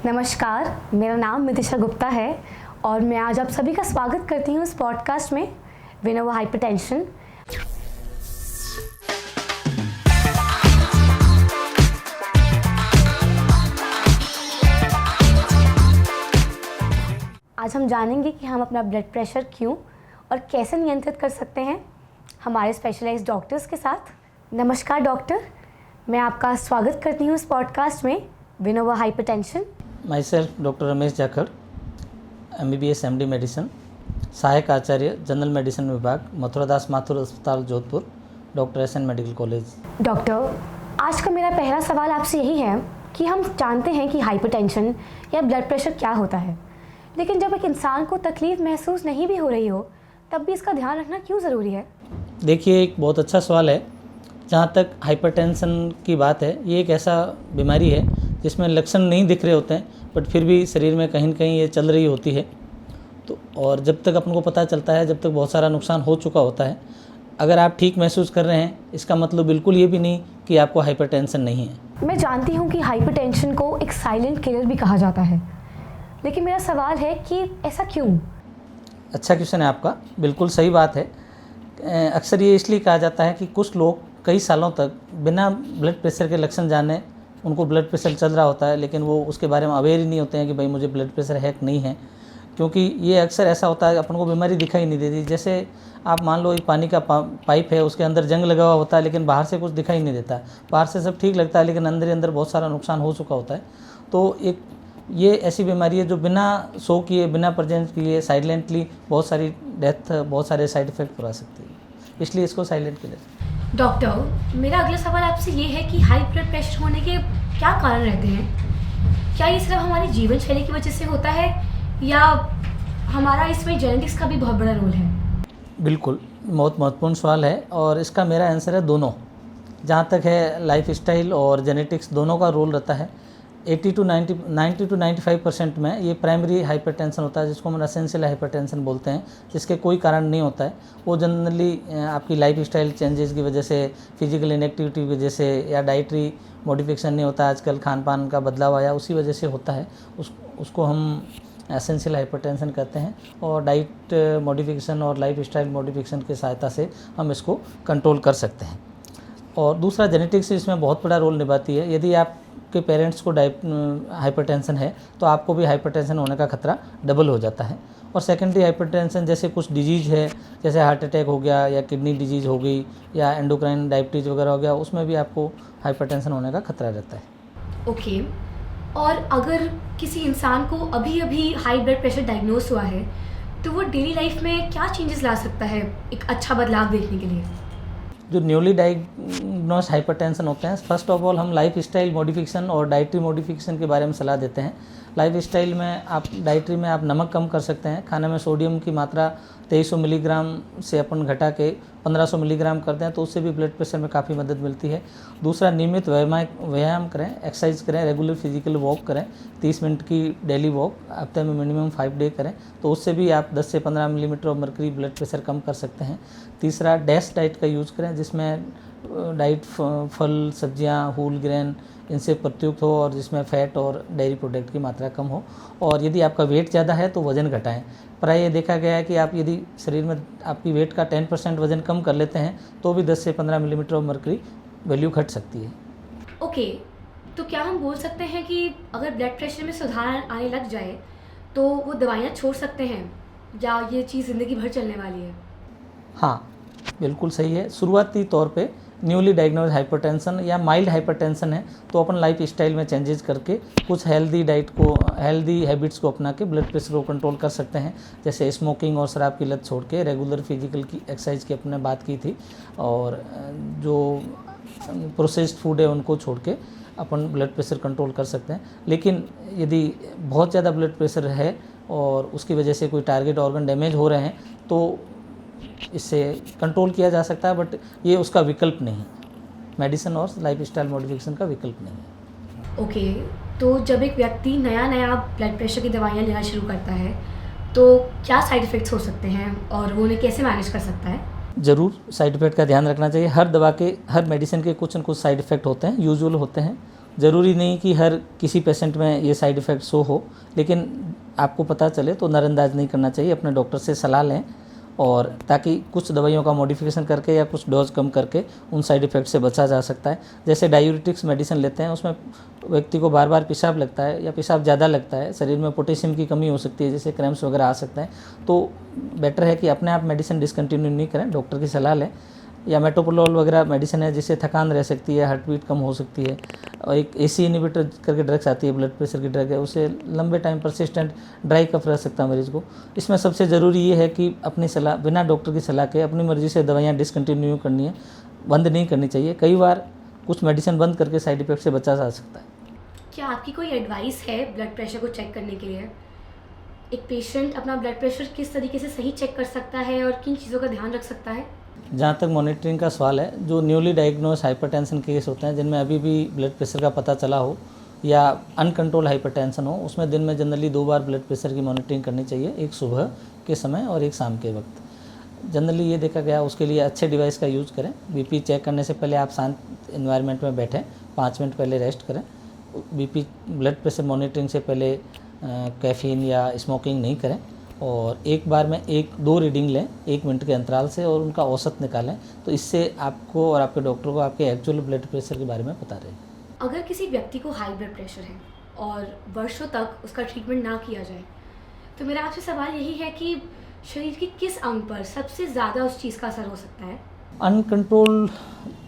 नमस्कार, मेरा नाम मितिशा गुप्ता है और मैं आज आप सभी का स्वागत करती हूँ इस पॉडकास्ट में विनो हाइपरटेंशन। आज हम जानेंगे कि हम अपना ब्लड प्रेशर क्यों और कैसे नियंत्रित कर सकते हैं हमारे स्पेशलाइज्ड डॉक्टर्स के साथ। नमस्कार डॉक्टर, मैं आपका स्वागत करती हूँ इस पॉडकास्ट में विनो hypertension. Myself doctor Ramesh Jakhar, MBBS MD medicine, सहायक आचार्य जनरल मेडिसिन विभाग, मथुरादास माथुर अस्पताल Jodhpur, doctor SN medical college. Doctor, आज का मेरा पहला सवाल आपसे यही है कि हम जानते हैं कि हाइपरटेंशन या ब्लड प्रेशर क्या होता है, लेकिन जब एक इंसान को तकलीफ महसूस नहीं भी हो रही हो तब भी इसका ध्यान रखना क्यों ज़रूरी है? देखिए, एक बहुत अच्छा सवाल है। जहाँ तक हाइपरटेंशन की बात है, ये एक ऐसा बीमारी है जिसमें लक्षण नहीं दिख रहे होते हैं, बट फिर भी शरीर में कहीं न कहीं ये चल रही होती है। तो और जब तक अपन को पता चलता है, जब तक बहुत सारा नुकसान हो चुका होता है। अगर आप ठीक महसूस कर रहे हैं, इसका मतलब बिल्कुल ये भी नहीं कि आपको हाइपरटेंशन नहीं है। मैं जानती हूँ कि हाइपरटेंशन को एक साइलेंट किलर भी कहा जाता है, लेकिन मेरा सवाल है कि ऐसा क्यों? अच्छा क्वेश्चन है आपका, बिल्कुल सही बात है। अक्सर ये इसलिए कहा जाता है कि कुछ लोग कई सालों तक बिना ब्लड प्रेशर के लक्षण जाने उनको ब्लड प्रेशर चल रहा होता है, लेकिन वो उसके बारे में अवेयर ही नहीं होते हैं कि भाई मुझे ब्लड प्रेशर है कि नहीं है। क्योंकि ये अक्सर ऐसा होता है, अपन को बीमारी दिखाई नहीं देती। जैसे आप मान लो एक पानी का पाइप है, उसके अंदर जंग लगा हुआ होता है, लेकिन बाहर से कुछ दिखाई नहीं देता। बाहर से सब ठीक लगता है, लेकिन अंदर ही अंदर बहुत सारा नुकसान हो चुका होता है। तो एक ये ऐसी बीमारी है जो बिना शो किए, बिना प्रेजेंस किए साइलेंटली बहुत सारी डेथ, बहुत सारे साइड इफ़ेक्ट करा सकती है, इसलिए इसको साइलेंट किलर। डॉक्टर, मेरा अगला सवाल आपसे ये है कि हाई ब्लड प्रेशर होने के क्या कारण रहते हैं? क्या ये सिर्फ हमारी जीवन शैली की वजह से होता है या हमारा इसमें जेनेटिक्स का भी बहुत बड़ा रोल है? बिल्कुल, बहुत महत्वपूर्ण सवाल है और इसका मेरा आंसर है दोनों। जहाँ तक है लाइफ स्टाइल और जेनेटिक्स, दोनों का रोल रहता है। 90 to 95% में ये प्राइमरी हाइपरटेंशन होता है, जिसको हम एसेंशियल हाइपरटेंशन बोलते हैं, जिसके कोई कारण नहीं होता है। वो जनरली आपकी लाइफ स्टाइल चेंजेस की वजह से, फिजिकल इनएक्टिविटी की वजह से, या डाइटरी मॉडिफिकेशन नहीं होता, आजकल खान पान का बदलाव आया, उसी वजह से होता है। उसको हम एसेंशियल हाइपरटेंशन कहते हैं। और डाइट मॉडिफिकेशन और लाइफ स्टाइल मॉडिफिकेशन की सहायता से हम इसको कंट्रोल कर सकते हैं। और दूसरा, जेनेटिक्स इसमें बहुत बड़ा रोल निभाती है। यदि आपके पेरेंट्स को हाइपरटेंशन है तो आपको भी हाइपरटेंशन होने का खतरा डबल हो जाता है। और सेकेंडरी हाइपरटेंशन जैसे कुछ डिजीज़ है, जैसे हार्ट अटैक हो गया या किडनी डिजीज़ हो गई या एंडोक्राइन डायबिटीज़ वगैरह हो गया, उसमें भी आपको हाइपरटेंशन होने का खतरा रहता है। ओके, और अगर किसी इंसान को अभी अभी हाई ब्लड प्रेशर डायग्नोस हुआ है तो वो डेली लाइफ में क्या चेंजेस ला सकता है एक अच्छा बदलाव देखने के लिए? जो न्यूली डायग्नोस हाइपरटेंशन होते हैं, फर्स्ट ऑफ ऑल हम लाइफ स्टाइल मॉडिफिकेशन और डाइटरी मॉडिफिकेशन के बारे में सलाह देते हैं। लाइफ स्टाइल में आप डाइटरी में आप नमक कम कर सकते हैं। खाने में सोडियम की मात्रा 2300 मिलीग्राम से अपन घटा के 1500 मिलीग्राम करते हैं, तो उससे भी ब्लड प्रेशर में काफ़ी मदद मिलती है। दूसरा, नियमित व्यायाम करें, एक्सरसाइज करें, रेगुलर फिजिकल वॉक करें, 30 मिनट की डेली वॉक हफ्ते में मिनिमम 5 डे करें, तो उससे भी आप 10 से 15 millimetre of mercury blood pressure कम कर सकते हैं। तीसरा, डैश डाइट का यूज़ करें, जिसमें डाइट फल, सब्जियां, होल ग्रेन इनसे प्रयुक्त हो और जिसमें फ़ैट और डेयरी प्रोडक्ट की मात्रा कम हो। और यदि आपका वेट ज़्यादा है तो वज़न घटाएं। प्राय ये देखा गया है कि आप यदि शरीर में आपकी वेट का 10% वज़न कम कर लेते हैं तो भी 10 से 15 मिलीमीटर ऑफ मर्करी वैल्यू घट सकती है। ओके, तो क्या हम बोल सकते हैं कि अगर ब्लड प्रेशर में सुधार आने लग जाए तो वो दवाइयाँ छोड़ सकते हैं या ये चीज़ ज़िंदगी भर चलने वाली है? हाँ, बिल्कुल सही है। शुरुआती तौर पे न्यूली डायग्नोज हाइपरटेंशन या माइल्ड हाइपरटेंशन है तो अपन लाइफ स्टाइल में चेंजेस करके कुछ हेल्दी डाइट को, हेल्दी हैबिट्स को अपना के ब्लड प्रेशर को कंट्रोल कर सकते हैं। जैसे स्मोकिंग और शराब की लत छोड़ के रेगुलर फिजिकल की एक्सरसाइज की अपने बात की थी, और जो प्रोसेस्ड फूड है उनको छोड़ के अपन ब्लड प्रेशर कंट्रोल कर सकते हैं। लेकिन यदि बहुत ज़्यादा ब्लड प्रेशर है और उसकी वजह से कोई टारगेट ऑर्गन डैमेज हो रहे हैं तो इससे कंट्रोल किया जा सकता है, बट ये उसका विकल्प नहीं है। मेडिसिन और लाइफ स्टाइल मॉडिफिकेशन का विकल्प नहीं है। ओके, तो जब एक व्यक्ति नया ब्लड प्रेशर की दवाइयाँ लेना शुरू करता है तो क्या साइड इफ़ेक्ट्स हो सकते हैं और वो उन्हें कैसे मैनेज कर सकता है? ज़रूर साइड इफ़ेक्ट का ध्यान रखना चाहिए। हर दवा के, हर मेडिसिन के कुछ न कुछ साइड इफ़ेक्ट होते हैं, यूजुअल होते हैं। ज़रूरी नहीं कि हर किसी पेशेंट में ये साइड इफ़ेक्ट शो हो, लेकिन आपको पता चले तो नज़रअंदाज नहीं करना चाहिए, अपने डॉक्टर से सलाह लें, और ताकि कुछ दवाइयों का मॉडिफिकेशन करके या कुछ डोज कम करके उन साइड इफ़ेक्ट से बचा जा सकता है। जैसे डायूरेटिक्स मेडिसिन लेते हैं, उसमें व्यक्ति को बार बार पेशाब लगता है या पेशाब ज़्यादा लगता है, शरीर में पोटेशियम की कमी हो सकती है, जैसे क्रैम्प्स वगैरह आ सकते हैं, तो बेटर है कि अपने आप मेडिसिन डिसकंटिन्यू नहीं करें, डॉक्टर की सलाह लें। या मेटोप्रोलोल वगैरह मेडिसिन है जिससे थकान रह सकती है, हार्ट बीट कम हो सकती है, और एक एसी इनहिबिटर करके ड्रग्स आती है, ब्लड प्रेशर की ड्रग है, उससे लंबे टाइम परसिस्टेंट ड्राई कफ रह सकता है मरीज़ को। इसमें सबसे ज़रूरी ये है कि अपनी सलाह, बिना डॉक्टर की सलाह के अपनी मर्ज़ी से दवाइयाँ डिसकंटिन्यू करनी है, बंद नहीं करनी चाहिए। कई बार कुछ मेडिसिन बंद करके साइड इफ़ेक्ट से बचा जा सकता है। क्या आपकी कोई एडवाइस है ब्लड प्रेशर को चेक करने के लिए? एक पेशेंट अपना ब्लड प्रेशर किस तरीके से सही चेक कर सकता है और किन चीज़ों का ध्यान रख सकता है? जहाँ तक मॉनिटरिंग का सवाल है, जो न्यूली डायग्नोज हाइपरटेंशन केस होते हैं जिनमें अभी भी ब्लड प्रेशर का पता चला हो या अनकंट्रोल हाइपरटेंशन हो, उसमें दिन में जनरली 2 बार ब्लड प्रेशर की मॉनिटरिंग करनी चाहिए, एक सुबह के समय और एक शाम के वक्त। जनरली ये देखा गया, उसके लिए अच्छे डिवाइस का यूज़ करें। बीपी चेक करने से पहले आप शांत इन्वायरमेंट में बैठें, 5 मिनट पहले रेस्ट करें। बीपी ब्लड प्रेशर मॉनिटरिंग से पहले कैफ़ीन या स्मोकिंग नहीं करें, और एक बार में 1-2 रीडिंग लें 1 मिनट के अंतराल से और उनका औसत निकालें, तो इससे आपको और आपके डॉक्टर को आपके एक्चुअल ब्लड प्रेशर के बारे में पता रहेगा। अगर किसी व्यक्ति को हाई ब्लड प्रेशर है और वर्षों तक उसका ट्रीटमेंट ना किया जाए, तो मेरा आपसे सवाल यही है कि शरीर के किस अंग पर सबसे ज़्यादा उस चीज़ का असर हो सकता है?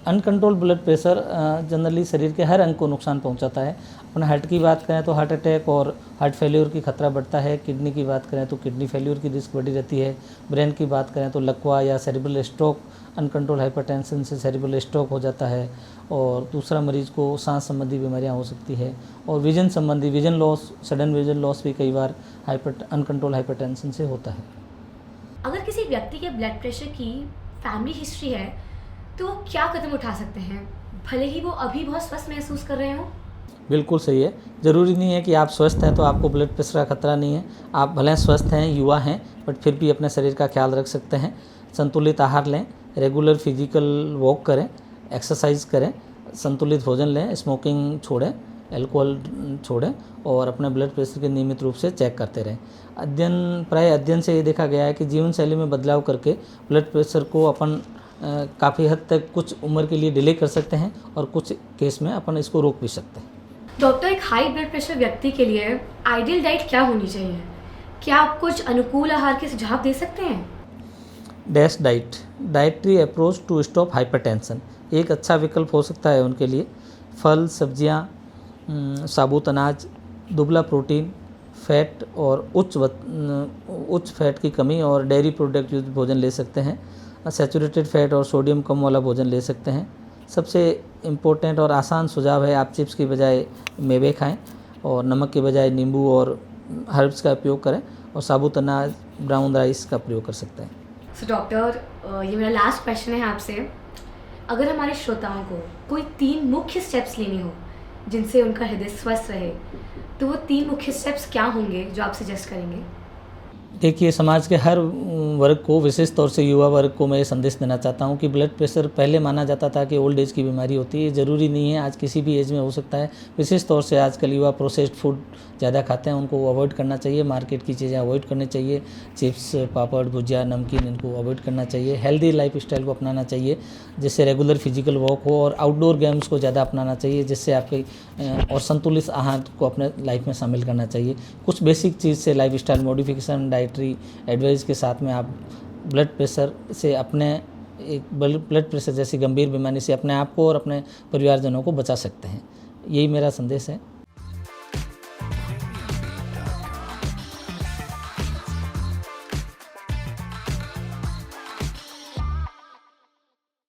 अनकंट्रोल ब्लड प्रेशर जनरली शरीर के हर अंग को नुकसान पहुंचाता है। अपने हार्ट की बात करें तो हार्ट अटैक और हार्ट फेल्योर की खतरा बढ़ता है। किडनी की बात करें तो किडनी फेल्योर की रिस्क बढ़ी रहती है। ब्रेन की बात करें तो लकवा या सेरिब्रल स्ट्रोक, अनकंट्रोल हाइपरटेंशन से सेरिब्रल स्ट्रोक हो जाता है, और दूसरा मरीज़ को सांस संबंधी बीमारियां हो सकती है, और विजन संबंधी vision loss, sudden vision loss भी कई बार अनकंट्रोल हाइपरटेंशन से होता है। अगर किसी व्यक्ति के ब्लड प्रेशर की फैमिली हिस्ट्री है तो वो क्या कदम उठा सकते हैं, भले ही वो अभी बहुत स्वस्थ महसूस कर रहे हों? बिल्कुल सही है। ज़रूरी नहीं है कि आप स्वस्थ हैं तो आपको ब्लड प्रेशर का खतरा नहीं है। आप भले स्वस्थ हैं, युवा हैं, बट फिर भी अपने शरीर का ख्याल रख सकते हैं। संतुलित आहार लें, रेगुलर फिजिकल वॉक करें, एक्सरसाइज करें, संतुलित भोजन लें, स्मोकिंग छोड़ें, अल्कोहल छोड़ें, और अपने ब्लड प्रेशर के नियमित रूप से चेक करते रहें। अध्ययन से ये देखा गया है कि जीवन शैली में बदलाव करके ब्लड प्रेशर को अपन काफ़ी हद तक कुछ उम्र के लिए डिले कर सकते हैं, और कुछ केस में अपन इसको रोक भी सकते हैं। डॉक्टर, एक हाई ब्लड प्रेशर व्यक्ति के लिए आइडियल डाइट क्या होनी चाहिए? क्या आप कुछ अनुकूल आहार के सुझाव दे सकते हैं? DASH dietary approach to stop hypertension एक अच्छा विकल्प हो सकता है उनके लिए। फल, सब्जियां, साबुत अनाज, दुबला प्रोटीन, फैट और उच्च फैट की कमी और डेयरी प्रोडक्ट युक्त भोजन ले सकते हैं। सैचुरेटेड फैट और सोडियम कम वाला भोजन ले सकते हैं। सबसे इम्पोर्टेंट और आसान सुझाव है, आप चिप्स की बजाय मेवे खाएं, और नमक के बजाय नींबू और हर्ब्स का उपयोग करें, और साबुत अनाज, ब्राउन राइस का प्रयोग कर सकते हैं। सो डॉक्टर, ये मेरा लास्ट क्वेश्चन है आपसे। अगर हमारे श्रोताओं को कोई 3 मुख्य स्टेप्स लेने हो जिनसे उनका हृदय स्वस्थ रहे, तो वो 3 मुख्य स्टेप्स क्या होंगे जो आप सजेस्ट करेंगे? देखिए, समाज के हर वर्ग को, विशेष तौर से युवा वर्ग को मैं ये संदेश देना चाहता हूँ कि ब्लड प्रेशर पहले माना जाता था कि ओल्ड एज की बीमारी होती है। ज़रूरी नहीं है, आज किसी भी एज में हो सकता है। विशेष तौर से आजकल युवा प्रोसेस्ड फूड ज़्यादा खाते हैं, उनको अवॉइड करना चाहिए। मार्केट की चीज़ें अवॉइड करनी चाहिए, चिप्स, पापड़, भुजिया, नमकीन, इनको अवॉइड करना चाहिए। हेल्दी लाइफ स्टाइल को अपनाना चाहिए, जिससे रेगुलर फिजिकल वॉक हो, और आउटडोर गेम्स को ज़्यादा अपनाना चाहिए, जिससे आपके और संतुलित आहार को अपने लाइफ में शामिल करना चाहिए। कुछ बेसिक चीज़ से life style modification, dietary advice के साथ में आप ब्लड प्रेशर से ब्लड प्रेशर जैसी गंभीर बीमारी से अपने आप को और अपने परिवारजनों को बचा सकते हैं। यही मेरा संदेश है।